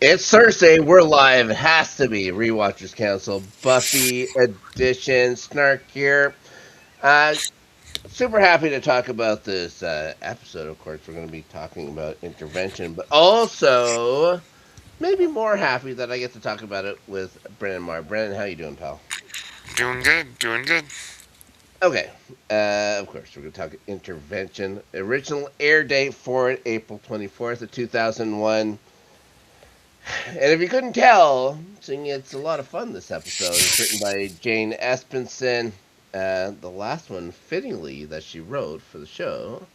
It's Thursday. We're live. It has to be Rewatchers Council Buffy edition. Snark here. Uh, Super happy to talk about this episode. Of course, we're going to be talking about intervention, but also maybe more happy that I get to talk about it with Brennan Marr. Brennan, how you doing, pal? Doing good, doing good. Okay. Of course, we're going to talk intervention. Original air date for it, April 24th of 2001. And if you couldn't tell, seeing it's a lot of fun this episode. It's written by Jane Espenson. The last one, fittingly, that she wrote for the show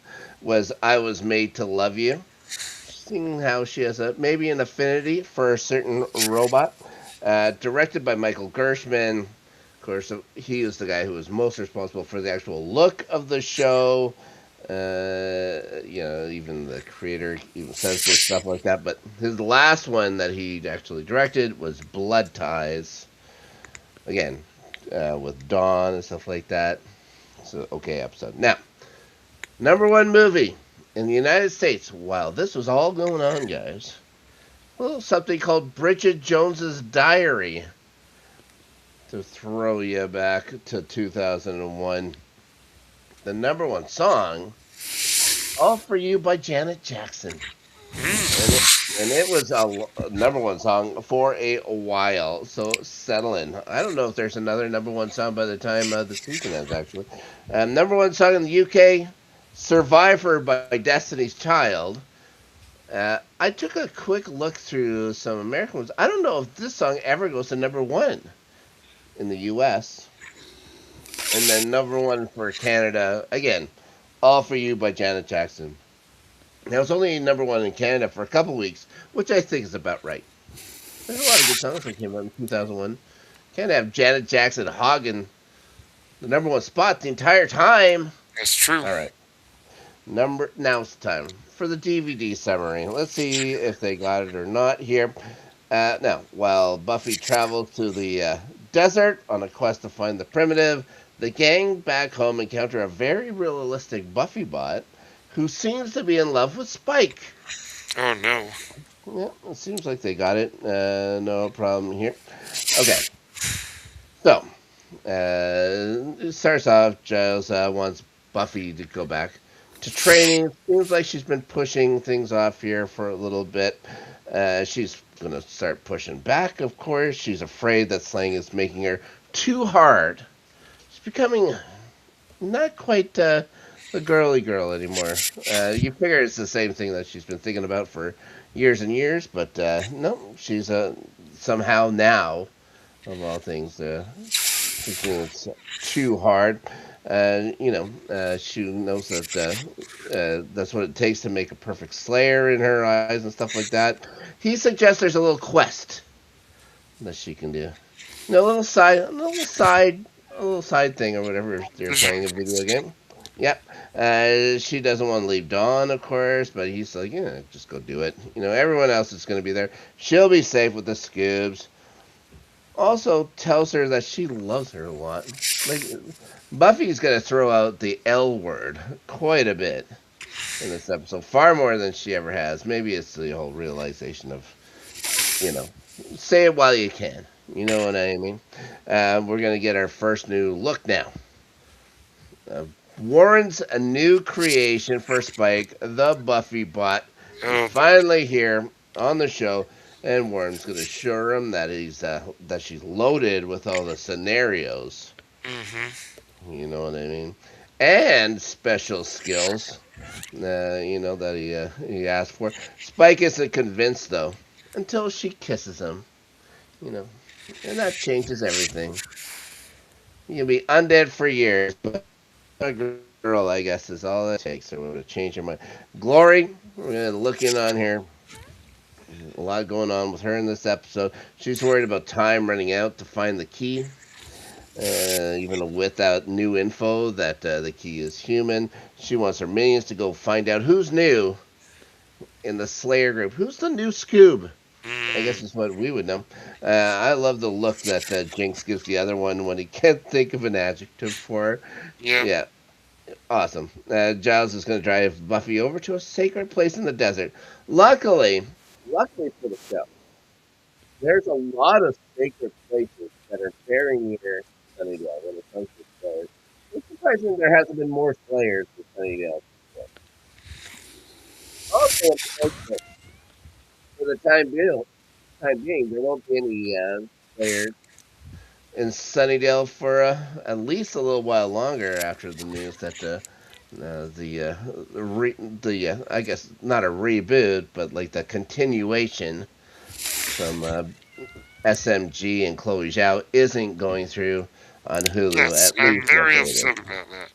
was I Was Made to Love You. Seeing how she has maybe an affinity for a certain robot. Directed by Michael Gershman. Of course, he is the guy who was most responsible for the actual look of the show. Even the creator even says this stuff like that. But his last one that he actually directed was Blood Ties. Again, with Dawn and stuff like that. It's an okay episode. Now, number one movie in the United States while this was all going on, guys. A little something called Bridget Jones's Diary to throw you back to 2001. The number one song, All For You by Janet Jackson. And it was a number one song for a while, so settle in. I don't know if there's another number one song by the time the season ends, actually. Number one song in the UK, Survivor by Destiny's Child. I took a quick look through some American ones. I don't know if this song ever goes to number one in the US. And then number one for Canada, again, All For You by Janet Jackson. Now, it's only number one in Canada for a couple weeks, which I think is about right. There's a lot of good songs that came out in 2001. Can't have Janet Jackson hogging the number one spot the entire time. That's true. All right. Now it's time for the DVD summary. Let's see if they got it or not here. Now, while Buffy travels to the desert on a quest to find the primitive, the gang back home encounter a very realistic Buffybot who seems to be in love with Spike. Oh no. Yeah, it seems like they got it. No problem here. Okay. So, it starts off, Giles wants Buffy to go back to training. Seems like she's been pushing things off here for a little bit. She's going to start pushing back, of course. She's afraid that slang is making her too hard. She's becoming not quite the girly girl anymore. You figure it's the same thing that she's been thinking about for years and years, but no, she's somehow now, of all things, thinking it's too hard. She knows that that's what it takes to make a perfect Slayer in her eyes and stuff like that. He suggests there's a little quest that she can do. No, a little side thing or whatever. If they're playing a video game. Yep. She doesn't want to leave Dawn, of course, but he's like, yeah, just go do it. Everyone else is going to be there. She'll be safe with the Scoobs. Also tells her that she loves her a lot. Like, Buffy's going to throw out the L word quite a bit in this episode, far more than she ever has. Maybe it's the whole realization of, say it while you can. You know what I mean? We're going to get our first new look now. Warren's a new creation for Spike, the Buffybot. Oh, Finally here on the show, and Warren's going to assure him that she's loaded with all the scenarios. You know what I mean? And special skills. That he asked for. Spike isn't convinced though, until she kisses him. And that changes everything. You'll be undead for years, but a girl, I guess, is all it takes. Or to change her mind. Glory, we're looking on here. A lot going on with her in this episode. She's worried about time running out to find the key. Even without new info that the key is human. She wants her minions to go find out who's new in the Slayer group. Who's the new Scoob? I guess is what we would know. I love the look that Jinx gives the other one when he can't think of an adjective for her. yeah. Yeah, awesome. Giles is going to drive Buffy over to a sacred place in the desert. Luckily for the show, there's a lot of sacred places that are very near Sunnydale when it comes to Slayers. It's surprising there hasn't been more Slayers in Sunnydale. Also, unfortunate, for the time being, there won't be any Slayers in Sunnydale for at least a little while longer after the news that I guess not a reboot, but like the continuation from SMG and Chloe Zhao isn't going through on Hulu, Yes, at I'm least not very the way it is. upset about that.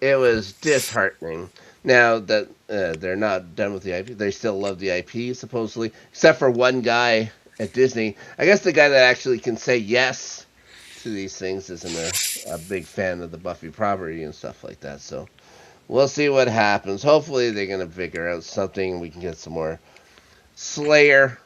It was disheartening. Now that they're not done with the IP, they still love the IP supposedly, except for one guy at Disney. I guess the guy that actually can say yes to these things isn't a big fan of the Buffy property and stuff like that. So we'll see what happens. Hopefully they're gonna figure out something. We can get some more Slayer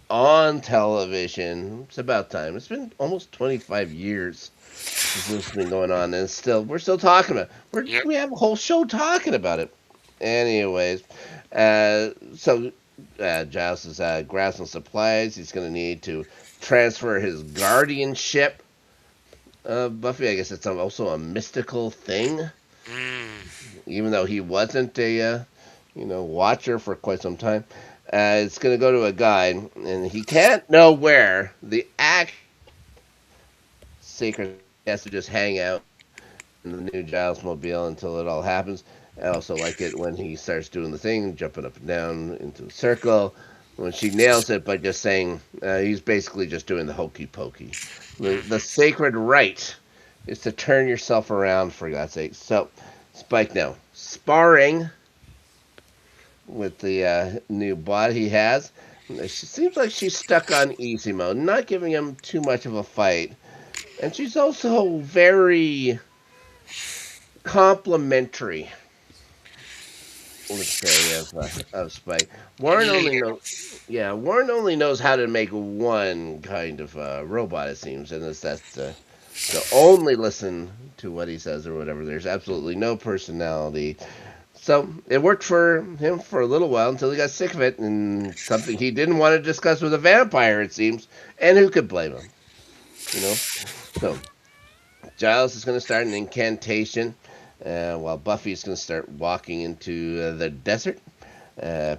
on television. It's about time. It's been almost 25 years since this has been going on, and we're still talking about it. Yep. We have a whole show talking about it. Anyways, so Giles is grabbing supplies. He's going to need to transfer his guardianship. Buffy, I guess it's also a mystical thing, even though he wasn't a watcher for quite some time. It's going to go to a guy, and he can't know where the act sacred has to just hang out in the new Giles mobile until it all happens. I also like it when he starts doing the thing, jumping up and down into a circle. When she nails it by just saying, he's basically just doing the hokey pokey. The sacred right is to turn yourself around, for God's sake. So, Spike now sparring with the new bot he has. She seems like she's stuck on easy mode, not giving him too much of a fight. And she's also very complimentary, let's say, of Spike. Warren only knows how to make one kind of robot, it seems, and that's to only listen to what he says or whatever. There's absolutely no personality. So it worked for him for a little while until he got sick of it, and something he didn't want to discuss with a vampire, it seems. And who could blame him? So Giles is going to start an incantation, while Buffy's going to start walking into the desert.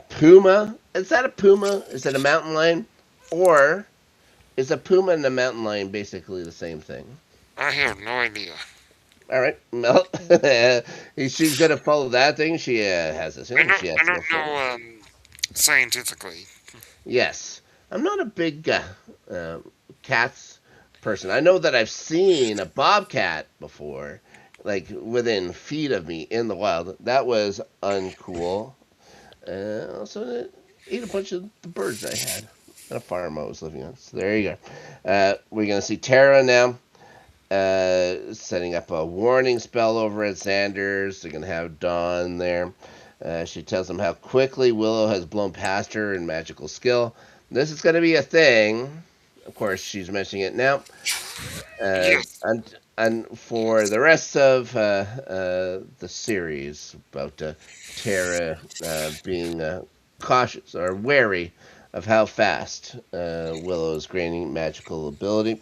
Puma, is that a puma? Is that a mountain lion? Or is a puma and a mountain lion basically the same thing? I have no idea. All right, well, she's going to follow that thing. She has this. I She has don't, I to go don't forward. know scientifically. Yes, I'm not a big cats person. I know that I've seen a bobcat before, like within feet of me in the wild. That was uncool. Also, it ate a bunch of the birds I had at a farm I was living on. So there you go. We're gonna see Tara now. Setting up a warning spell over at Xander's. They're gonna have Dawn there. She tells them how quickly Willow has blown past her in magical skill. This is going to be a thing. Of course, she's mentioning it now. Yes. And for the rest of the series, about Tara being cautious or wary of how fast Willow is gaining magical ability.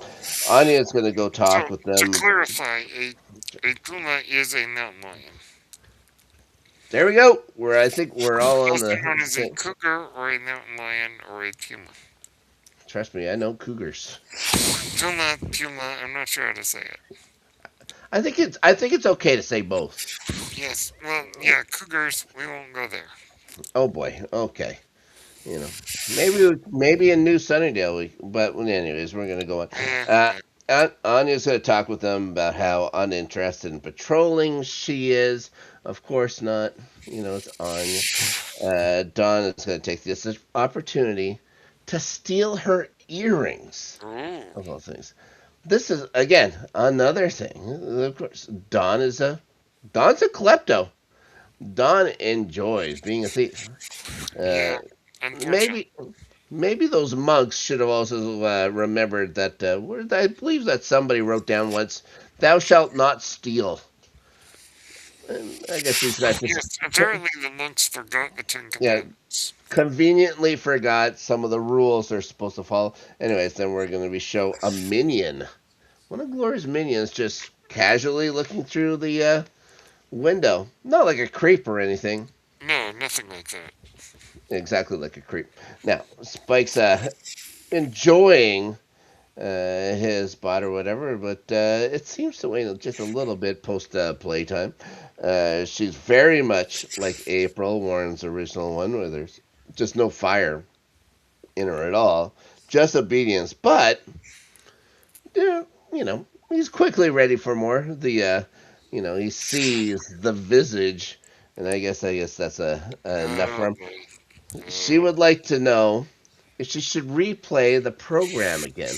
Anya's going to go talk with To them. clarify, a puma is a mountain lion. There we go. I think we're all on Also the known as a same. cougar or a mountain lion or a puma. Trust me, I know cougars. Puma, I'm not sure how to say it. I think it's okay to say both. Yes, well, yeah, cougars, we won't go there. Oh boy. Okay. Maybe in New Sunnydale but anyways, we're gonna go on. Anya's gonna talk with them about how uninterested in patrolling she is. Of course not. It's Anya. Dawn is gonna take this opportunity to steal her earrings, Ooh. of all things. This is again another thing. Of course, Dawn's a klepto. Dawn enjoys being a thief. Yeah, Maybe those monks should have also remembered that. I believe that somebody wrote down once, "Thou shalt not steal." And I guess she's got this. Yes, apparently the monks forgot the Ten Yeah, Commandments. conveniently forgot some of the rules they're supposed to follow. Anyways, then we're going to be show a minion. One of Glory's minions just casually looking through the window. Not like a creep or anything. No, nothing like that. Exactly like a creep. Now, Spike's enjoying his bot or whatever, but it seems to wane just a little bit post playtime. She's very much like April, Warren's original one, where there's just no fire in her at all, just obedience. But you know, he's quickly ready for more. He sees the visage, and I guess that's enough for Oh, him. boy. She would like to know if she should replay the program again.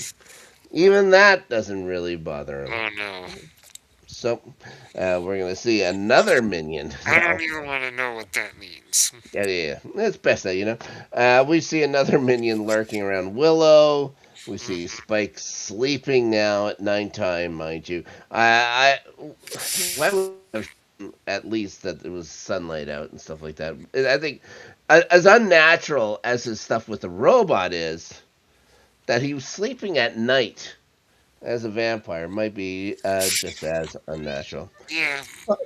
Even that doesn't really bother him. Oh, no. So we're gonna see another minion I now. don't even want to know what that means. Yeah. It's best that we see another minion lurking around Willow. We see Spike sleeping now at nighttime, mind you. Why would I have at least that there was sunlight out and stuff like that? I think as unnatural as his stuff with the robot is, that he was sleeping at night as a vampire might be just as unnatural. Yeah. Yeah.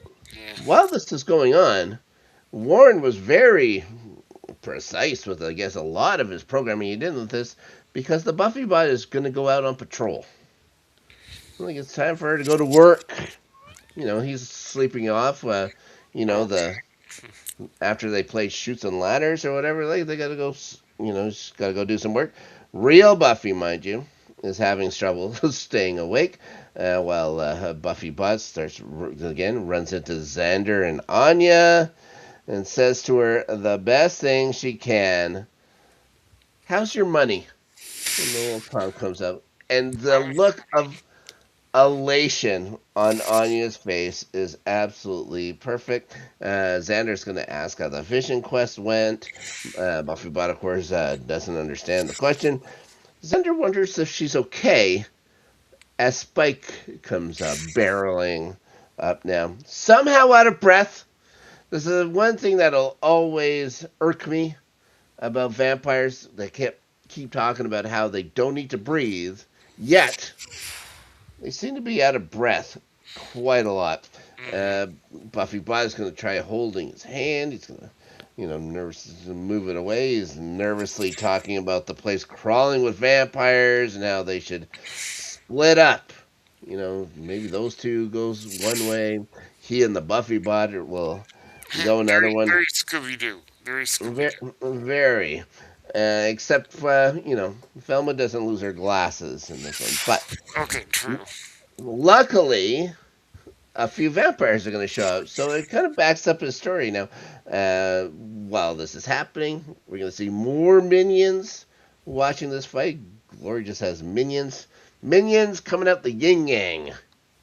While this is going on, Warren was very precise with, I guess, a lot of his programming he did with this because the Buffybot is going to go out on patrol. I think it's time for her to go to work. He's sleeping off. The after they play Chutes and Ladders or whatever, they got to go. Just got to go do some work. Real Buffy, mind you, is having trouble staying awake. While Buffybot runs into Xander and Anya, and says to her the best thing she can. How's your money? And the little palm comes up, and the look of elation on Anya's face is absolutely perfect. Xander's going to ask how the vision quest went. Buffybot, of course, doesn't understand the question. Xander wonders if she's okay as Spike comes up, barreling up now. Somehow out of breath. This is one thing that'll always irk me about vampires. They keep talking about how they don't need to breathe, yet they seem to be out of breath quite a lot. Buffybot is going to try holding his hand. He's going to, nervously move it away. He's nervously talking about the place crawling with vampires and how they should split up. Maybe those two goes one way. He and the Buffybot will go another one. Very Scooby-Doo. Very Scooby-Doo. Very. Except, Velma doesn't lose her glasses in this one. But Okay, true. luckily, a few vampires are going to show up. So it kind of backs up his story now. While this is happening, we're going to see more minions watching this fight. Glory just has minions. Minions coming out the yin-yang.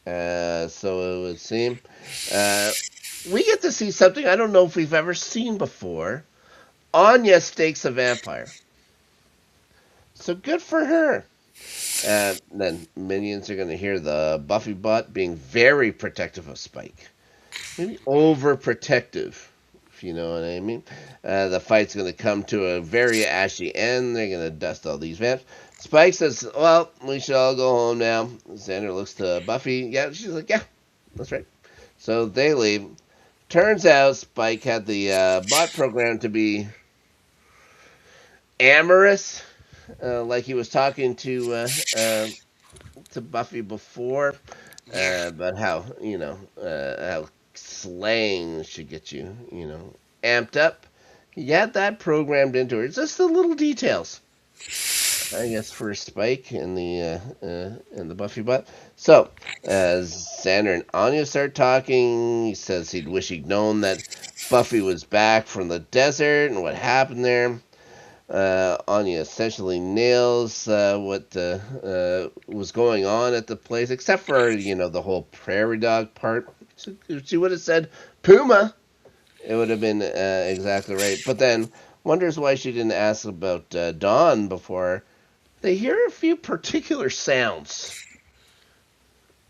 So it would seem. We get to see something I don't know if we've ever seen before. Anya stakes a vampire. So good for her. Then minions are going to hear the Buffybot being very protective of Spike. Maybe overprotective, if you know what I mean. The fight's going to come to a very ashy end. They're going to dust all these vamps. Spike says, well, we should all go home now. Xander looks to Buffy. Yeah, she's like, yeah, that's right. So they leave. Turns out Spike had the bot program to be amorous, like he was talking to Buffy before, about how how slaying should get you amped up. He had that programmed into her. It's just the little details, I guess, for Spike and the Buffybot. So as Xander and Anya start talking, he says he'd wish he'd known that Buffy was back from the desert and what happened there. Anya essentially nails what was going on at the place, except for the whole prairie dog part. She would have said Puma. It would have been exactly right. But then wonders why she didn't ask about Dawn before. They hear a few particular sounds,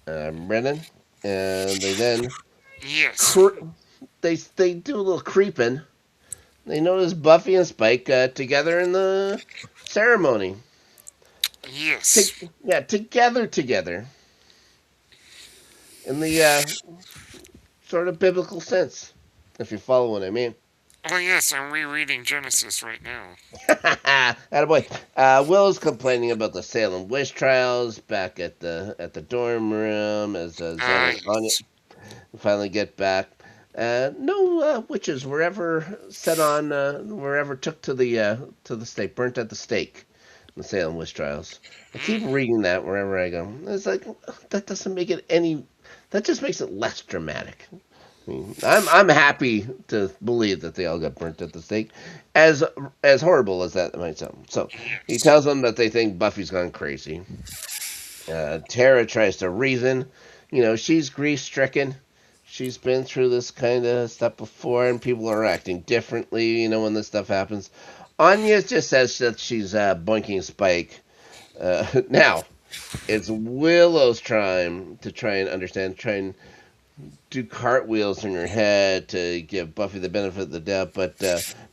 Brennan, and they then Yes. Cre- they do a little creeping. They notice Buffy and Spike together in the ceremony. Yes. Yeah, together in the sort of biblical sense, if you follow what I mean. Oh, yes, I'm rereading Genesis right now. Attaboy. Will's complaining about the Salem witch trials back at the dorm room as Xander and Anya Yes. finally get back. No witches were ever set on, were ever took to the stake, burnt at the stake. The Salem witch trials. I keep Mm. reading that wherever I go. It's like that doesn't make it any. That just makes it less dramatic. I mean, I'm happy to believe that they all got burnt at the stake, as as horrible as that might sound. So he Yes. tells them that they think Buffy's gone crazy. Tara tries to reason. You know, she's grief stricken. She's been through this kind of stuff before, and people are acting differently. You know, when this stuff happens. Anya just says that she's boinking Spike. Now it's Willow's time to try and understand, try and do cartwheels in her head to give Buffy the benefit of the doubt, but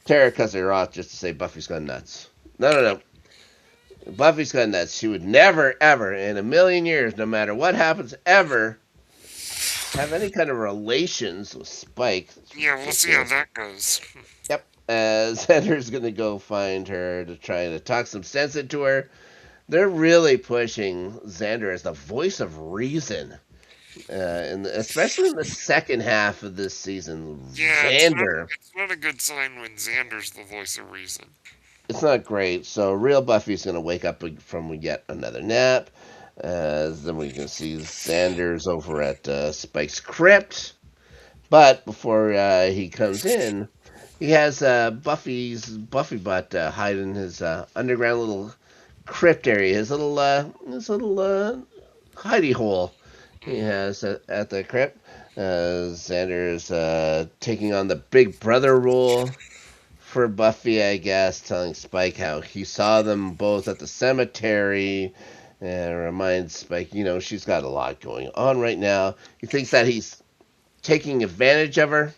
Tara cuts her off just to say Buffy's gone nuts. No, no, no. Buffy's gone nuts. She would never, ever, in a million years, no matter what happens, ever have any kind of relations with Spike. It's Yeah, we'll see how ridiculous. that goes. Yep. Xander's going to go find her to try to talk some sense into her. They're really pushing Xander as the voice of reason. Especially in the second half of this season, Yeah, Xander, it's not a good sign when Xander's the voice of reason. it's not great. So real Buffy's gonna wake up from yet another nap. Then we can see Xander's over at Spike's crypt. But before he comes in, he has Buffy's Buffybot hide in his underground little crypt area, his little hidey hole he Mm-hmm. has at the crypt. Xander's taking on the big brother role for Buffy, I guess, telling Spike how he saw them both at the cemetery. And reminds Spike, you know, she's got a lot going on right now. He thinks that he's taking advantage of her.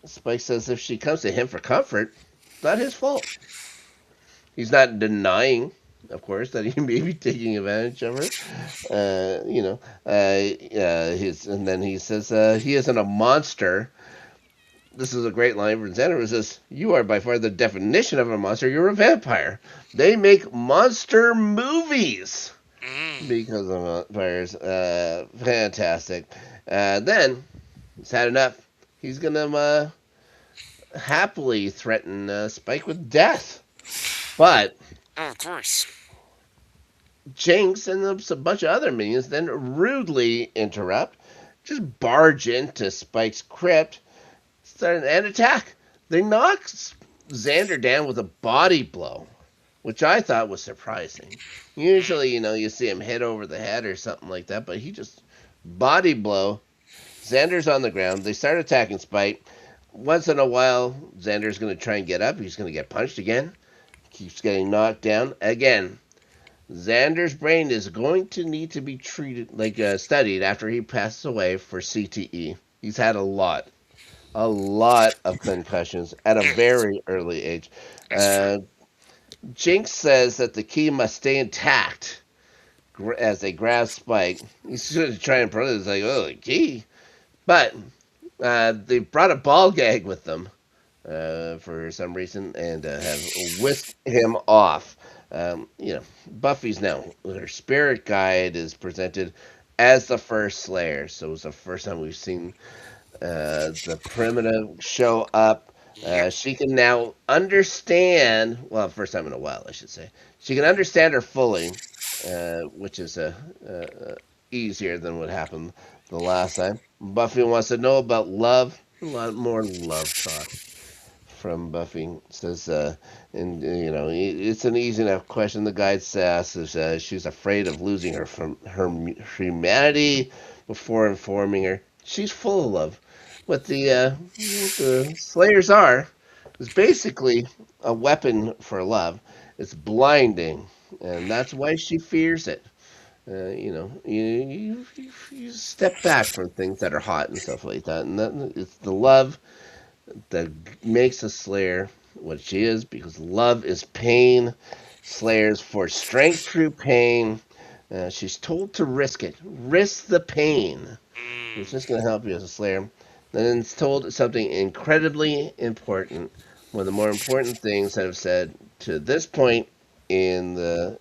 Spike says if she comes to him for comfort, it's not his fault. He's not denying, of course, that he may be taking advantage of her. You know, his and then he says he isn't a monster. This is a great line from Xander. It says, "You are by far the definition of a monster. You're a vampire. They make monster movies Mm. because of vampires. Fantastic." Then he's had enough. He's gonna happily threaten Spike with death, but Oh, of course. Jinx and a bunch of other minions then rudely interrupt, just barge into Spike's crypt, start an attack. They knock Xander down with a body blow, which I thought was surprising. Mm. Usually, you know, you see him hit over the head or something like that, but he just body blow. Xander's on the ground. They start attacking Spike. Once in a while, Xander's going to try and get up. He's going to get punched again. Keeps getting knocked down again. Xander's brain is going to need to be treated, like studied after he passes away for CTE. He's had a lot of concussions at a Yes, very early age. that's true. Uh, Jinx says that the key must stay intact as they grab Spike. He's going to try and prove it's like, oh, the key. But they brought a ball gag with them for some reason and have whisked him off. You know, Buffy's now, her spirit guide is presented as the first Slayer. So it's the first time we've seen the primitive show up. Yep. She can now understand, well, first time in a while, I should say. She can understand her fully, which is easier than what happened the last time. Buffy wants to know about love. A lot more love talk from Buffy. Says, and you know, it's an easy enough question. The guide asks if she's afraid of losing her from her humanity before informing her she's full of love. What the Slayers are is basically a weapon for love. It's blinding, and that's why she fears it. You step back from things that are hot and stuff like that, and that it's the love that makes a Slayer what she is, because love is pain. Slayers for strength through pain. She's told to risk it. Risk the pain. It's Mm. just going to help you as a Slayer. Then it's told something incredibly important. One of the more important things that I've said to this point in the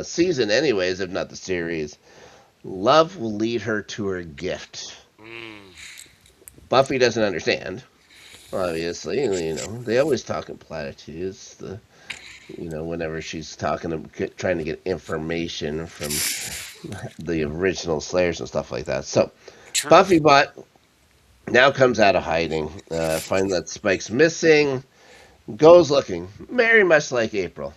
season, anyways, if not the series. Love will lead her to her gift. Mm. Buffy doesn't understand. Obviously, they always talk in platitudes. Whenever she's trying to get information from the original Slayers and stuff like that. So, True. Buffybot now comes out of hiding, finds that Spike's missing, goes looking, very much like April.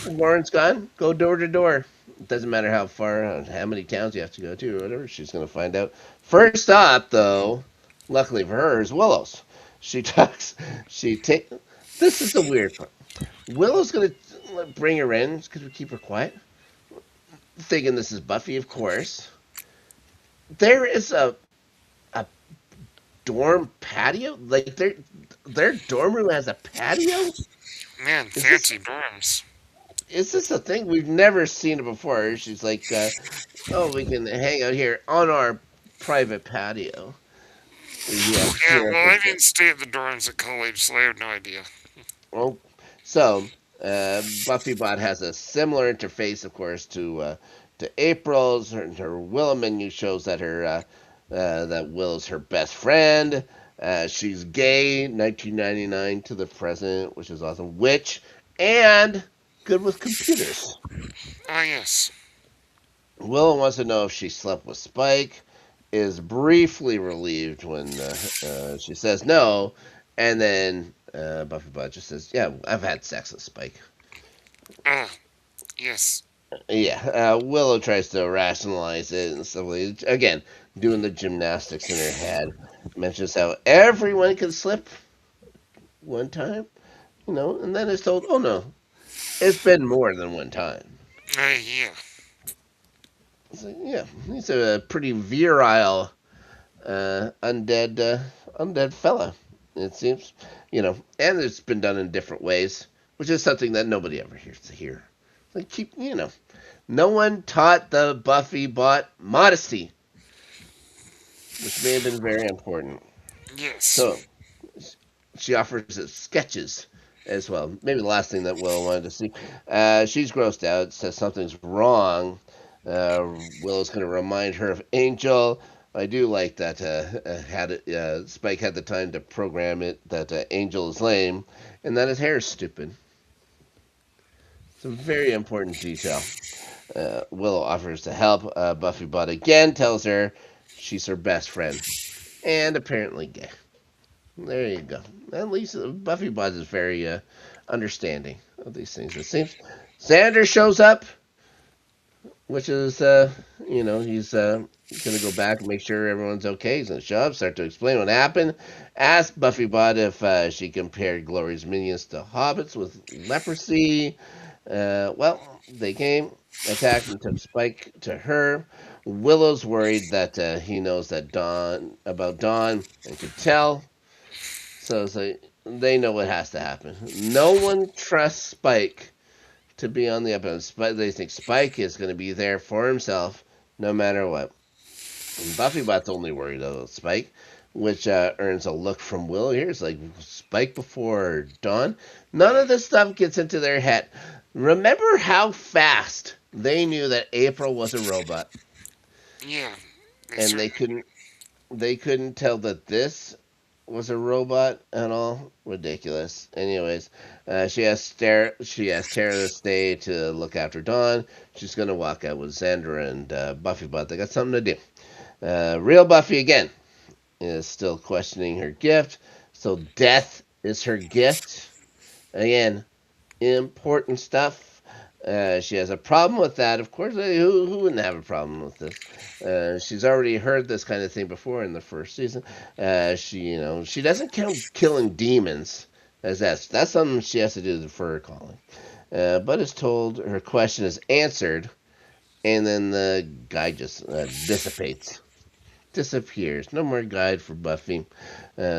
Warren's gone, go door to door. It doesn't matter how far, how many towns you have to go to, or whatever. She's going to find out. First stop, though, luckily for her, is Willow's. She talks. She take. This is the weird part. Willow's going to bring her in because we keep her quiet, thinking this is Buffy, of course. There is a dorm patio. Like their dorm room has a patio. Man, Is this fancy dorms. is this a thing? We've never seen it before. She's like, oh, we can hang out here on our private patio. Yeah, Yeah, well, I it's didn't stay at the dorms at college, so I have no idea. well, so Buffybot has a similar interface, of course, to April's. Her Willow menu shows that that Willow's her best friend. She's gay, 1999 to the present, which is awesome. Witch and good with computers. Ah, yes. Willow wants to know if she slept with Spike. Is briefly relieved when she says no, and then Buffybot just says, "Yeah, I've had sex with Spike." Ah, yes. Yeah, Willow tries to rationalize it and stuff like that. Again, doing the gymnastics in her head. Mentions how everyone can slip one time, and then it's told, "Oh no, it's been more than one time." Yeah. Yeah, he's a pretty virile undead fella. It seems, and it's been done in different ways, which is something that nobody ever hears to hear. Like no one taught the Buffy bot modesty, which may have been very important. Yes. So she offers us sketches as well. Maybe the last thing that Willow wanted to see. She's grossed out, says something's wrong. Willow's going to remind her of Angel. I do like that Spike had the time to program it that Angel is lame and that his hair is stupid. It's a very important detail. Willow offers to help. Buffy, but again tells her she's her best friend and apparently gay. There you go. At least Buffy Bot is very understanding of these things. It seems Xander shows up, which is he's gonna go back and make sure everyone's okay. He's gonna show up, start to explain what happened. Ask Buffybot if she compared Glory's minions to hobbits with leprosy. Well, they came, attacked, and took Spike to her. Willow's worried that he knows that Dawn and could tell. So it's like they know what has to happen. No one trusts Spike to be on the up. They think Spike is going to be there for himself no matter what. And Buffybot's only worried about Spike, which earns a look from Will here. It's like Spike before Dawn. None of this stuff gets into their head. Remember how fast they knew that April was a robot, Yeah. and they couldn't tell that this was a robot at all. Ridiculous. Anyways, she asked Tara to stay to look after Dawn. She's gonna walk out with Xander and Buffy, but they got something to do. Real Buffy again is still questioning her gift. So death is her gift. Again, important stuff. She has a problem with that, of course. Who wouldn't have a problem with this? She's already heard this kind of thing before in the first season. She doesn't count killing demons as that's something she has to do for her calling. but is told her question is answered, and then the guide just dissipates, disappears. No more guide for Buffy.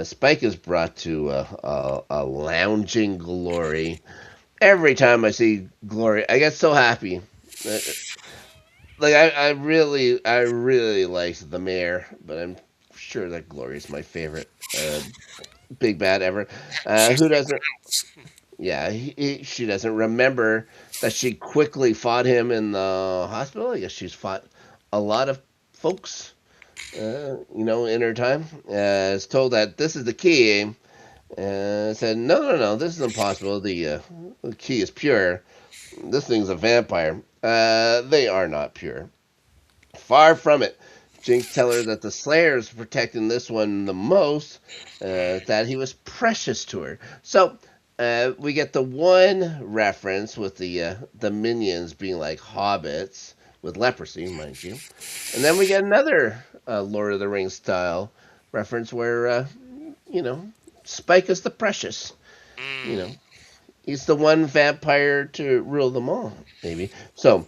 Spike is brought to a lounging Glory. Every time I see Glory, I get so happy. Uh, I really liked the mayor, but I'm sure that Glory is my favorite big bad ever. She's Who something doesn't? else. Yeah, she doesn't remember that she quickly fought him in the hospital. I guess she's fought a lot of folks, in her time. Is told that this is the key, said, no, no, no, this is impossible. The key is pure. This thing's a vampire. They are not pure. Far from it. Jinx tell her that the Slayer is protecting this one the most, that he was precious to her. So we get the one reference with the minions being like hobbits with leprosy, mind you, and then we get another Lord of the Rings style reference where you know Spike is the precious. You know, Mm. he's the one vampire to rule them all, maybe. So,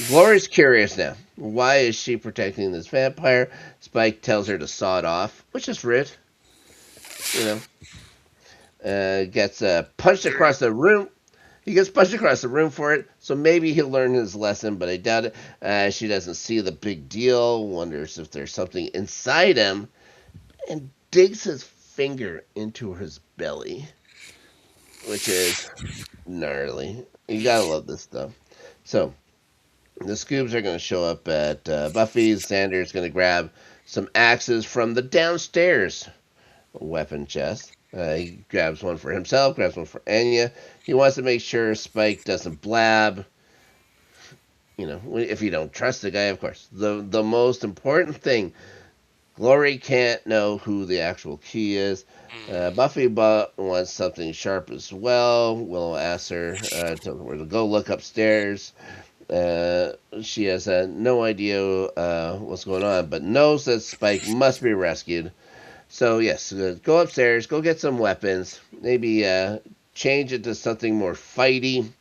Glory's curious now. Why is she protecting this vampire? Spike tells her to saw it off, which is rude. You know, gets punched Yeah. across the room. He gets punched across the room for it, so maybe he'll learn his lesson, but I doubt it. She doesn't see the big deal, wonders if there's something inside him, and digs his finger into his belly, which is gnarly. You gotta love this stuff. So, the Scoobs are going to show up at Buffy's. Xander's going to grab some axes from the downstairs weapon chest. He grabs one for himself, grabs one for Anya. He wants to make sure Spike doesn't blab. If you don't trust the guy, of course. The most important thing, Glory can't know who the actual key is. Mm. Buffybot wants something sharp as well. Willow asks her to go look upstairs. She has no idea what's going on, but knows that Spike must be rescued. So, yes, go upstairs, go get some weapons, maybe change it to something more fighty. Mm.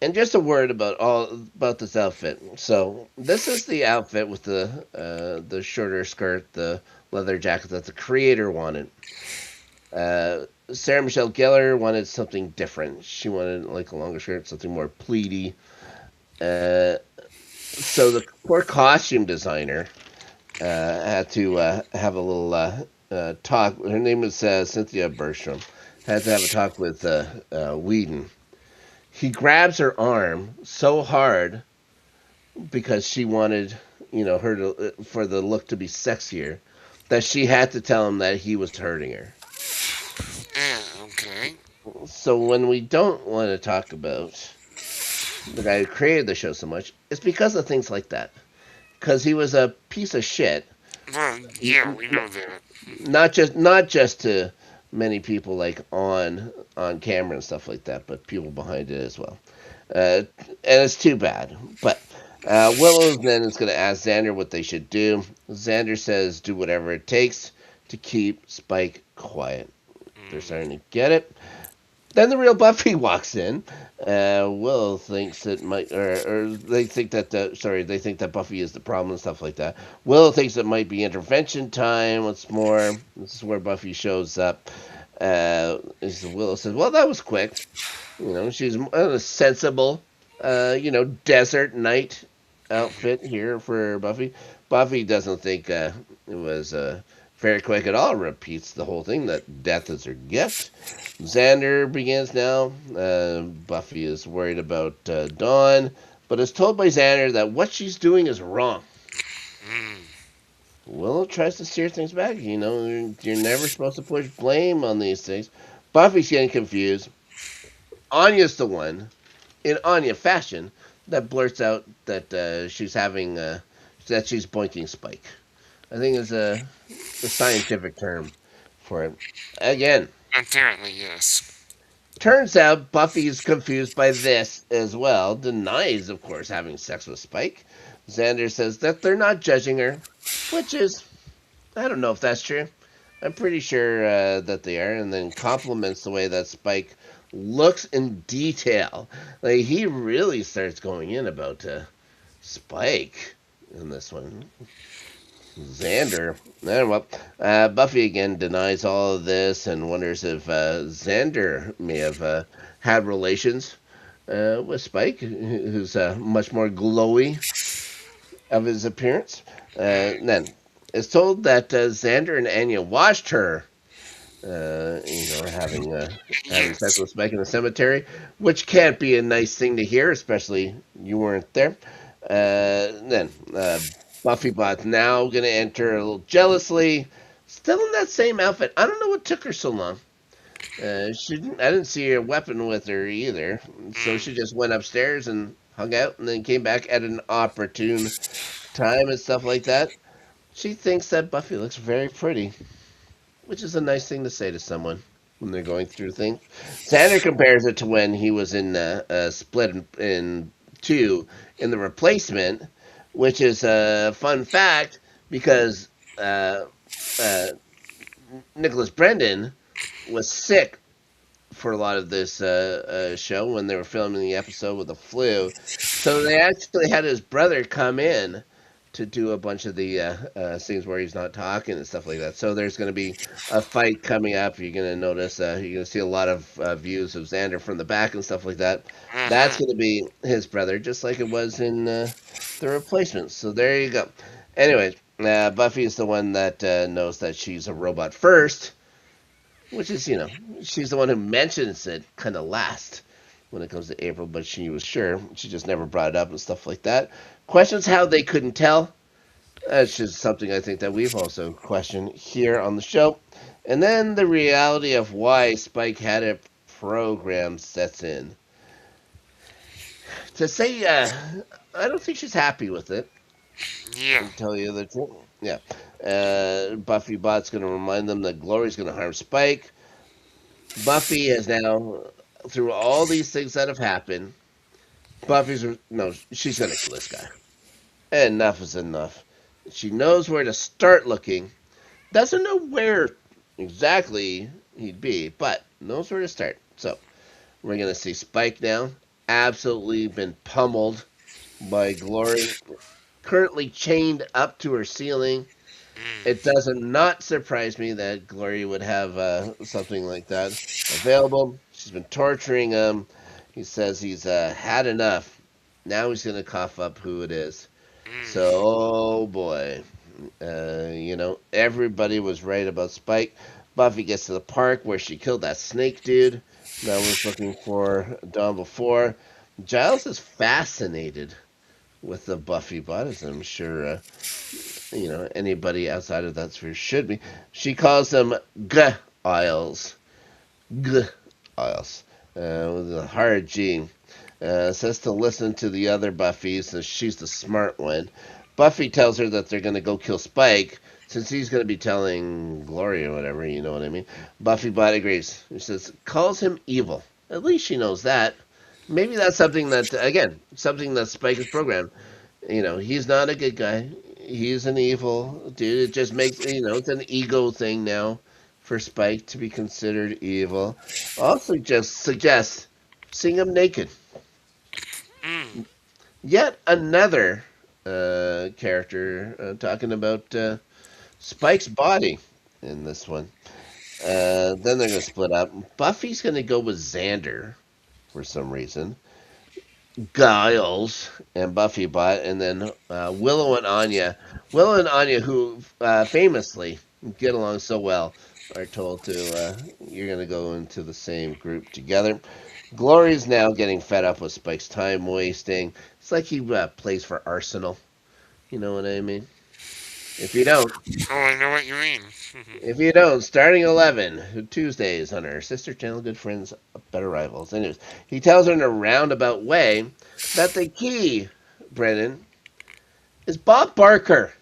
And just a word about this outfit. So, this is the outfit with the shorter skirt, the leather jacket that the creator wanted. Sarah Michelle Gellar wanted something different. She wanted like a longer skirt, something more pleaty. Uh, so the poor costume designer had to have a little talk. Her name is Cynthia Bergstrom. Had to have a talk with Whedon. He grabs her arm so hard because she wanted, her for the look to be sexier, that she had to tell him that he was hurting her. Yeah, okay. So when we don't want to talk about the guy who created the show so much, it's because of things like that. Because he was a piece of shit. Well, yeah, we know that. Not just to many people like on camera and stuff like that, but people behind it as well. And it's too bad. But Willow then is going to ask Xander what they should do. Xander says, "Do whatever it takes to keep Spike quiet." They're Mm. starting to get it. Then the real Buffy walks in. Will thinks it might, or they think that they think that Buffy is the problem and stuff like that. Will thinks it might be intervention time. What's more, this is where Buffy shows up. Willow says, "Well, that was quick. She's a sensible, desert night Mm-hmm. outfit here for Buffy." Buffy doesn't think it was very quick at all. Repeats the whole thing that death is her gift. Xander begins now. Buffy is worried about Dawn, but is told by Xander that what she's doing is wrong. Mm. Willow tries to steer things back. You're never supposed to push blame on these things. Buffy's getting confused. Anya's the one, in Anya fashion, that blurts out that that she's boinking Spike. I think is the scientific term for it. Again, Apparently, yes. turns out Buffy's confused by this as well. Denies, of course, having sex with Spike. Xander says that they're not judging her, which is, I don't know if that's true. I'm pretty sure that they are, and then compliments the way that Spike looks in detail. Like he really starts going in about Spike in this one. Xander. Well, Buffy again denies all of this and wonders if Xander may have had relations with Spike, who's much more glowy of his appearance. Then it's told that Xander and Anya watched her, having sex Yes. with Spike in the cemetery, which can't be a nice thing to hear, especially you weren't there. Then Buffybot's now going to enter a little jealously, still in that same outfit. I don't know what took her so long. I didn't see a weapon with her either, so Mm. she just went upstairs and hung out, and then came back at an opportune time and stuff like that. She thinks that Buffy looks very pretty, which is a nice thing to say to someone when they're going through things. Xander compares it to when he was in split in two in the replacement, which is a fun fact because uh, uh, Nicholas Brendan was sick for a lot of this show when they were filming the episode with the flu. So they actually had his brother come in to do a bunch of the scenes where he's not talking and stuff like that. So there's going to be a fight coming up. You're going to notice you're going to see a lot of views of Xander from the back and stuff like that. That's Uh-huh. going to be his brother, just like it was in the replacements. So there you go. Anyway, Buffy is the one that knows that she's a robot first, which is, she's the one who mentions it kind of last when it comes to April, but she was sure. She just never brought it up and stuff like that. Questions how they couldn't tell. That's just something I think that we've also questioned here on the show. And then the reality of why Spike had it programmed sets in. To say, I don't think she's happy with it, Yeah. to tell you the truth. Yeah. Buffy Bot's going to remind them that Glory's going to harm Spike. Buffy has now, through all these things that have happened, no, she's gonna kill this guy. Enough is enough. She knows where to start looking. Doesn't know where exactly he'd be, but knows where to start. So we're gonna see Spike now, absolutely been pummeled by Glory, currently chained up to her ceiling. It Mm. doesn't not surprise me that Glory would have something like that available. She's been torturing him. He says he's had enough. Now he's going to cough up who it is. So, Mm. oh boy. Everybody was right about Spike. Buffy gets to the park where she killed that snake dude that was looking for Dawn before. Giles is fascinated with the Buffy bot, as I'm sure anybody outside of that sphere should be. She calls them Giles. Giles. With a hard G. Says to listen to the other Buffys, and she's the smart one. Buffy tells her that they're going to go kill Spike, since he's going to be telling Glory or whatever, you know what I mean. Buffy Bot agrees. She says, calls him evil. At least she knows that. Maybe that's something that, again, something that Spike is programmed. He's not a good guy. He's an evil dude. It just makes, it's an ego thing now for Spike to be considered evil. Also, just suggest seeing him naked. Mm. Yet another character talking about Spike's body in this one. Then they're going to split up. Buffy's going to go with Xander for some reason. Giles and Buffybot, and then Willow and Anya. Willow and Anya, who famously get along so well, are told to you're going to go into the same group together. Glory's now getting fed up with Spike's time wasting. It's like he plays for Arsenal. You know what I mean? If you don't, Oh, I know what you mean. starting 11 Tuesdays on our sister channel, Good Friends, Better Rivals. Anyways, he tells her in a roundabout way that the key, Brennan, is Bob Barker.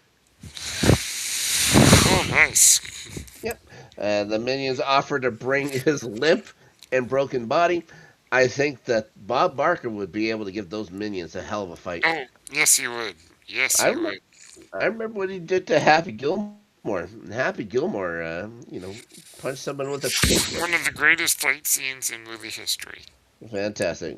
Oh, nice. Yep. The minions offer to bring his limp and broken body. I think that Bob Barker would be able to give those minions a hell of a fight. Oh, yes, he would. Yes, I he remember, would. I remember what he did to Happy Gilmore. Gilmore. Happy Gilmore, punched someone with a One paintbrush. of the greatest fight scenes in movie history. Fantastic.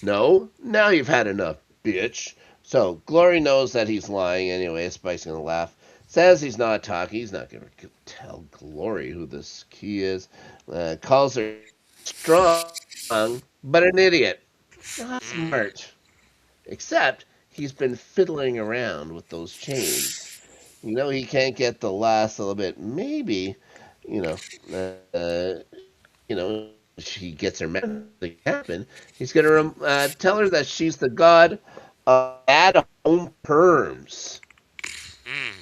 No, now you've had enough, bitch. So Glory knows that he's lying anyway. Spike's gonna laugh. Says he's not talking. He's not gonna tell Glory who this key is. Calls her strong, but an idiot. Not Mm. smart. Except he's been fiddling around with those chains. He can't get the last little bit. Maybe, you know, she gets her magic happen. He's gonna tell her that she's the god of at home perms. Mm.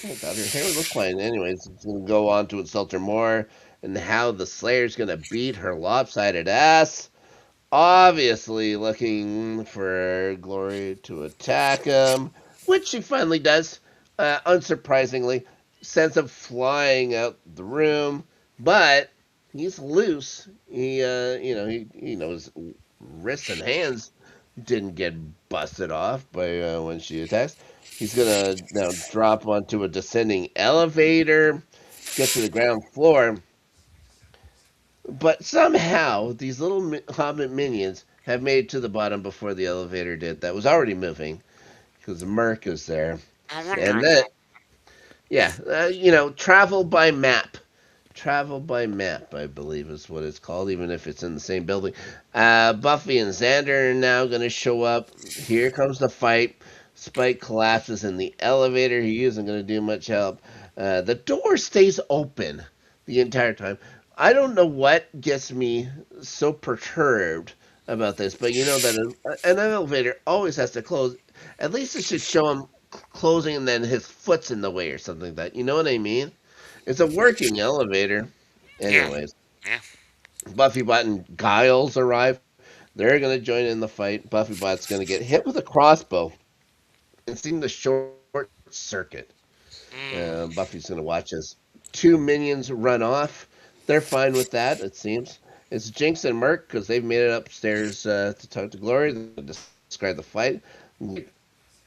Oh God, her hair looks fine. Anyways, it's gonna go on to insult her more, and how the Slayer's gonna beat her lopsided ass. Obviously, looking for Glory to attack him, which she finally does. Unsurprisingly, sends him flying out the room, but he's loose. His wrists and hands didn't get busted off by when she attacks. He's gonna now drop onto a descending elevator, get to the ground floor, but somehow these little hobbit minions have made it to the bottom before the elevator did. That was already moving because Merc is there, I wonder and though. that yeah, travel by map. Travel by map, I believe is what it's called, even if it's in the same building. Buffy and Xander are now going to show up. Here comes the fight. Spike collapses in the elevator. He isn't going to do much help. The door stays open the entire time. I don't know what gets me so perturbed about this, but you know that an elevator always has to close. At least it should show him closing and then his foot's in the way or something like that. You know what I mean? It's a working elevator. Yeah. Anyways, Yeah. Buffybot and Giles arrive. They're going to join in the fight. Buffybot's going to get hit with a crossbow and seem to short circuit. Mm. Buffy's going to watch as two minions run off. They're fine with that, it seems. It's Jinx and Merc because they've made it upstairs to talk to Glory. They describe the fight.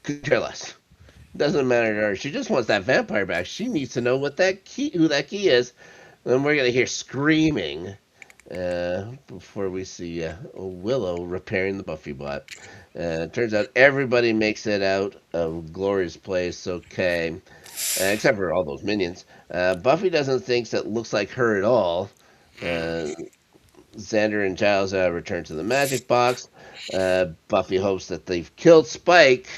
Could care less. Doesn't matter to her. She just wants that vampire back. She needs to know who that key is. And we're gonna hear screaming before we see Willow repairing the Buffybot. It turns out everybody makes it out of Glory's place okay, except for all those minions. Buffy doesn't think that looks like her at all. Mm. Uh, Xander and Giles return to the magic box. Buffy hopes that they've killed Spike,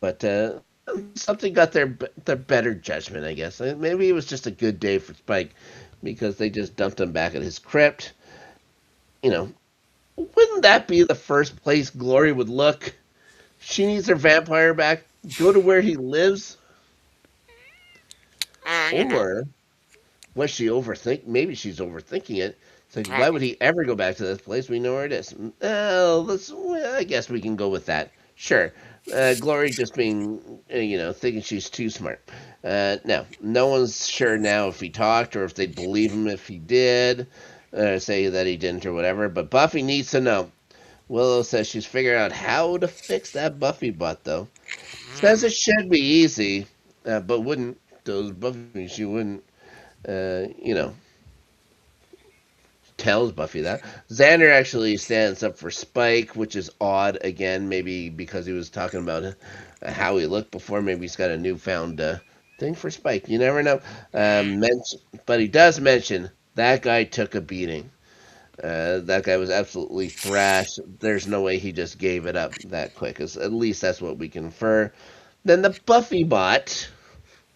but something got their better judgment, I guess. Maybe it was just a good day for Spike because they just dumped him back at his crypt. You know, wouldn't that be the first place Glory would look? She needs her vampire back. Go to where he lives, Uh, you know, or was she overthink? Maybe she's overthinking it. It's like, why would probably. he ever go back to this place? We know where it is. Well, I guess we can go with that. Sure. Glory just being, thinking she's too smart. No one's sure now if he talked or if they'd believe him if he did, say that he didn't or whatever. But Buffy needs to know. Willow says she's figured out how to fix that Buffy butt, though. Says Mm. it should be easy, but wouldn't. Those Buffy, she wouldn't, uh, you know, tells Buffy that. Xander actually stands up for Spike, which is odd. Again, maybe because he was talking about how he looked before. Maybe he's got a newfound thing for Spike. You never know. Mm. But he does mention that guy took a beating. That guy was absolutely thrashed. There's no way he just gave it up that quick. At least that's what we can infer. Then the Buffy bot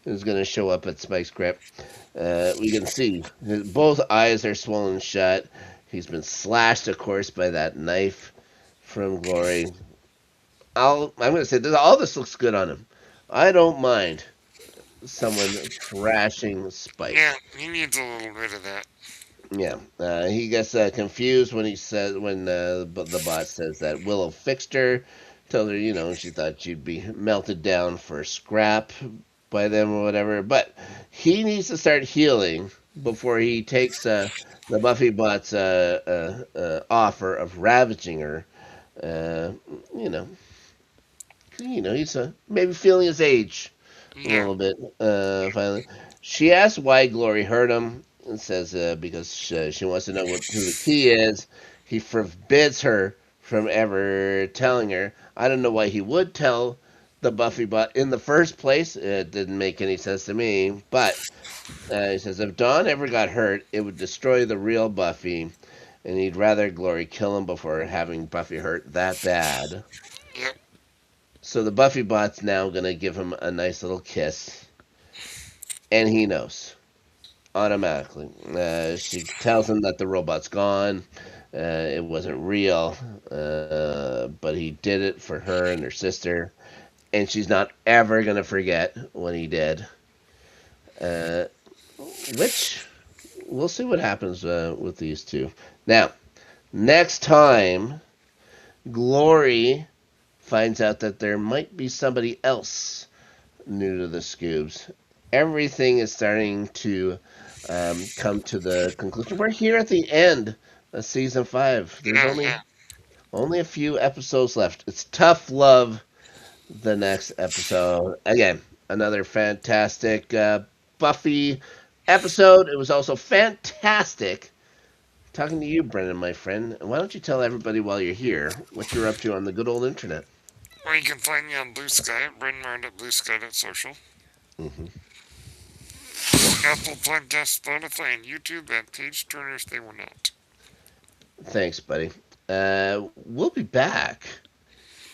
is going to show up at Spike's crypt. We can see both eyes are swollen shut. He's been slashed, of course, by that knife from Glory. I'm going to say this, all this looks good on him. I don't mind someone trashing Yeah, Spike. he needs a little bit of that. Yeah, he gets confused when the bot says that Willow fixed her, told her she thought she'd be melted down for scrap by them or whatever. But he needs to start healing before he takes the Buffy bot's offer of ravaging her. Uh, you know, he's maybe feeling his age a Yeah. little bit. Finally, she asks why Glory hurt him and says because she wants to know who the key is. He forbids her from ever telling her. I don't know why he would tell the Buffybot in the first place. It didn't make any sense to me. But he says if Dawn ever got hurt, it would destroy the real Buffy, and he'd rather Glory kill him before having Buffy hurt that bad. Yep. So the Buffybot's now gonna give him a nice little kiss, and he knows automatically. She tells him that the robot's gone. It wasn't real, but he did it for her and her sister, and she's not ever gonna forget what he did. Uh, which we'll see what happens with these two. Now, next time, Glory finds out that there might be somebody else new to the Scoobs. Everything is starting to come to the conclusion. We're here at the end of season 5. There's Yeah, only yeah. only a few episodes left. It's tough love. The next episode again, another fantastic Buffy episode. It was also fantastic talking to you, Brendan, my friend. Why don't you tell everybody while you're here what you're up to on the good old internet? Or you can find me on Blue Sky at Brendan Martin at bluesky.social. Hmm. Apple Podcast, Spotify, and YouTube at Page Turners They Were Not. Thanks, buddy. We'll be back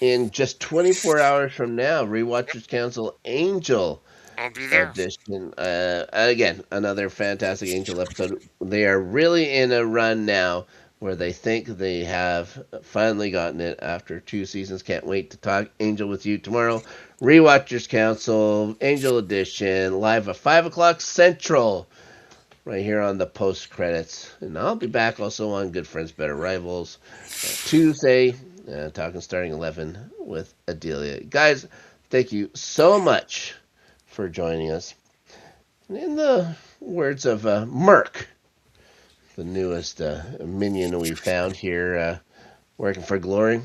in just 24 hours from now. Rewatchers Council Angel I'll be there. edition. Again, another fantastic Angel episode. They are really in a run now where they think they have finally gotten it after 2 seasons. Can't wait to talk Angel with you tomorrow. Rewatchers Council Angel edition live at 5 o'clock Central. Right here on the post credits. And I'll be back also on Good Friends, Better Rivals Tuesday, talking starting 11 with Adelia. Guys, thank you so much for joining us. In the words of Merc, the newest minion we found here working for Glory,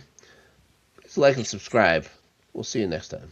please like and subscribe. We'll see you next time.